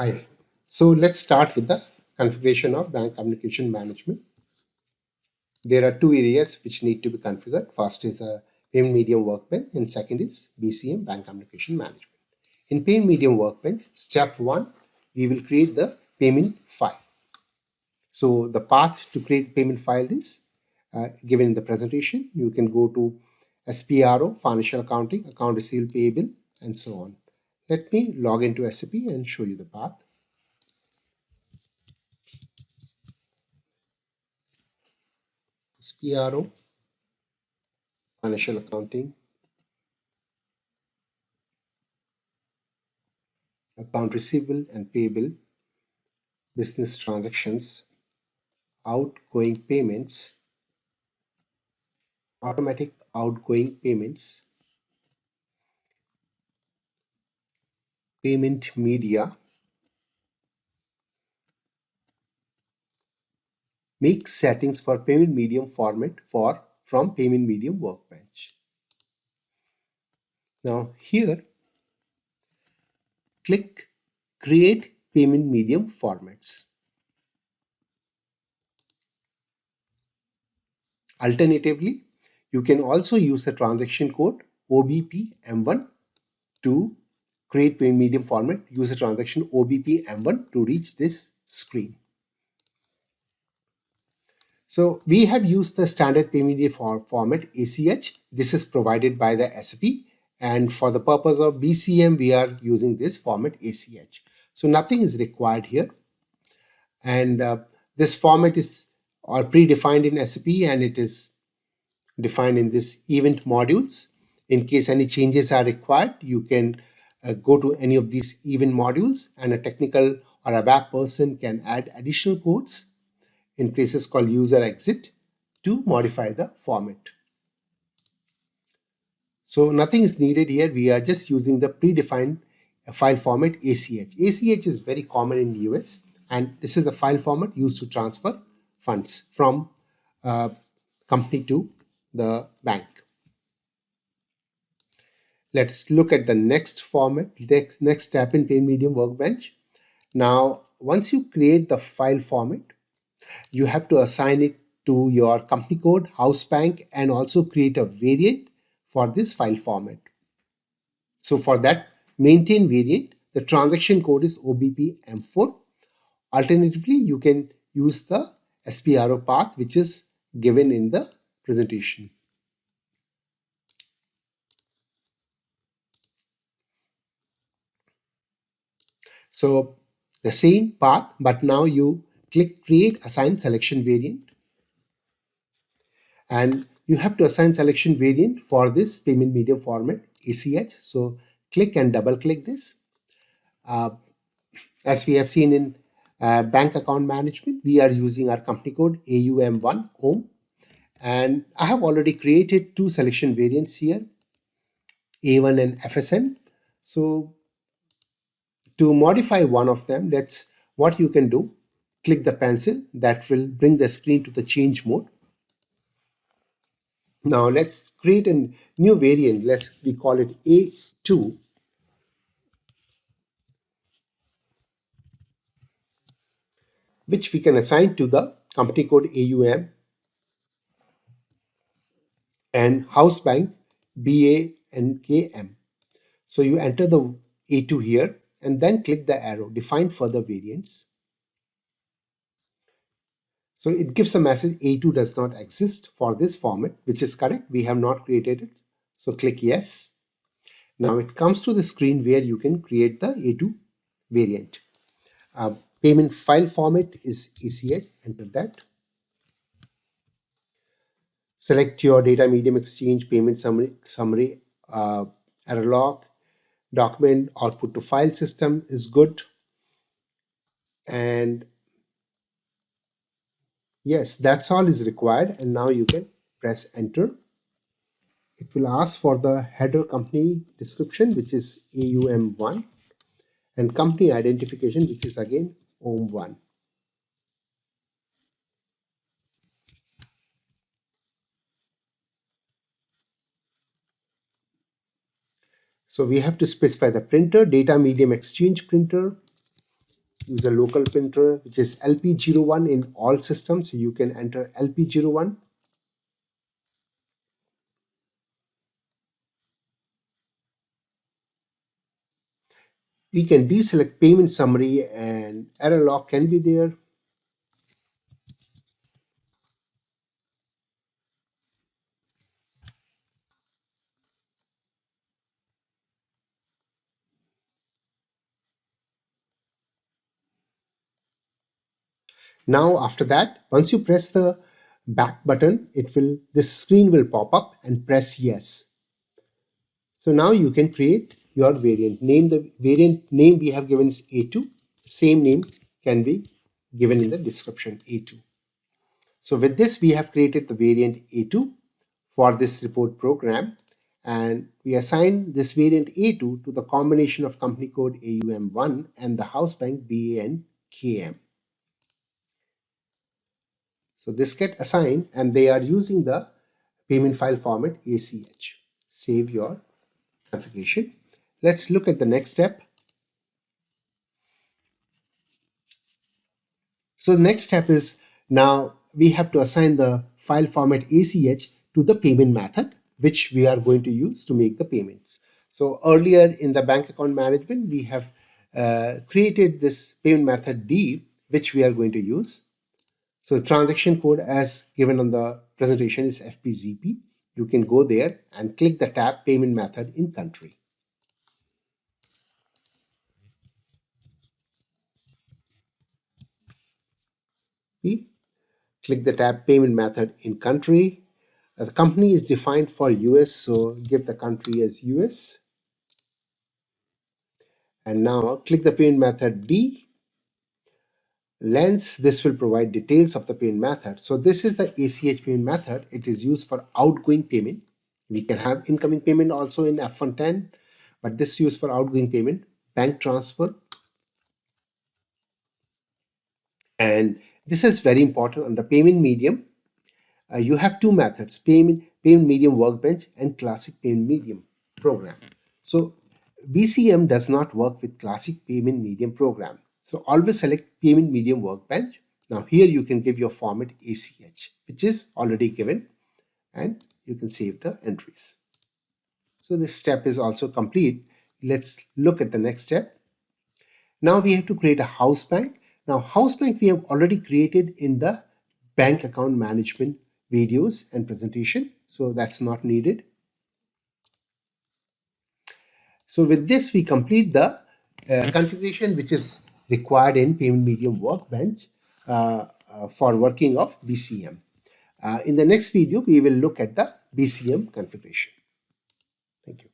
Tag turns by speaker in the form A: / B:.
A: Hi. So let's start with the configuration of Bank Communication Management. There are two areas which need to be configured. First is a Payment Medium Workbench and second is BCM Bank Communication Management. In Payment Medium Workbench, step 1, we will create the payment file. So the path to create payment file is given in the presentation. You can go to SPRO, Financial Accounting, Account Receivable Payable, and so on. Let me log into SAP and show you the path. SPRO, Financial Accounting, Account Receivable and Payable, Business Transactions, Outgoing Payments, Automatic Outgoing Payments, Payment Media, make settings for Payment Medium format from Payment Medium Workbench. Now here, click Create Payment Medium Formats. Alternatively, you can also use the transaction code OBP-M1 to create payment medium format. Use the transaction OBP-M1 to reach this screen. So we have used the standard payment medium format ACH. This is provided by the SAP, and for the purpose of BCM, we are using this format ACH. So nothing is required here, and this format is predefined in SAP, and it is defined in this event modules. In case any changes are required, you can go to any of these event modules, and a technical or a web person can add additional codes in places called user exit to modify the format. So nothing is needed here. We are just using the predefined file format ACH. ACH is very common in the US, and this is the file format used to transfer funds from company to the bank. Let's look at the next format, next step in Payment Medium Workbench. Now, once you create the file format, you have to assign it to your company code, house bank, and also create a variant for this file format. So for that, maintain variant, the transaction code is OBP-M4. Alternatively, you can use the SPRO path, which is given in the presentation. So the same path, but now you click Create Assign Selection Variant. And you have to assign selection variant for this payment medium format ACH. So click and double click this. As we have seen in bank account management, we are using our company code AUM1 home. And I have already created two selection variants here, A1 and FSN. So to modify one of them, what you can do, click the pencil, that will bring the screen to the change mode. Now let's create a new variant. We call it A2. Which we can assign to the company code AUM and house bank BA and KM. So you enter the A2 here and then click the arrow, define further variants. So it gives a message A2 does not exist for this format, which is correct. We have not created it. So click yes. Now it comes to the screen where you can create the A2 variant. Payment file format is ACH, enter that. Select your data medium exchange payment summary error log. Document output to file system is good. And yes, that's all is required. And now you can press enter. It will ask for the header company description, which is AUM1, and company identification, which is again OM1. So we have to specify the printer, data medium exchange printer, use a local printer which is LP01 in all systems. So you can enter LP01. We can deselect payment summary and error log can be there. Now after that, once you press the back button, this screen will pop up and press yes. So now you can create your variant. The variant name we have given is A2. Same name can be given in the description, A2. So with this, we have created the variant A2 for this report program, and we assign this variant A2 to the combination of company code AUM1 and the house bank BANKM. So this get assigned and they are using the payment file format ACH. Save your configuration. Let's look at the next step. So the next step is now we have to assign the file format ACH to the payment method, which we are going to use to make the payments. So earlier in the bank account management, we have created this payment method D, which we are going to use. So transaction code as given on the presentation is FPZP. You can go there and click the tab payment method in country. Click the tab payment method in country. The company is defined for US, so give the country as US. And now click the payment method D. Lens, this will provide details of the payment method. So this is the ACH payment method. It is used for outgoing payment. We can have incoming payment also in F110, but this is used for outgoing payment, bank transfer. And this is very important under payment medium. You have two methods, payment medium workbench and classic payment medium program. So BCM does not work with classic payment medium program. So always select payment medium workbench. Now here you can give your format ACH, which is already given, and you can save the entries. So this step is also complete. Let's look at the next step. Now we have to create a house bank. Now house bank we have already created in the bank account management videos and presentation. So that's not needed. So with this, we complete the configuration which is required in payment medium workbench for working of BCM. In the next video, we will look at the BCM configuration. Thank you.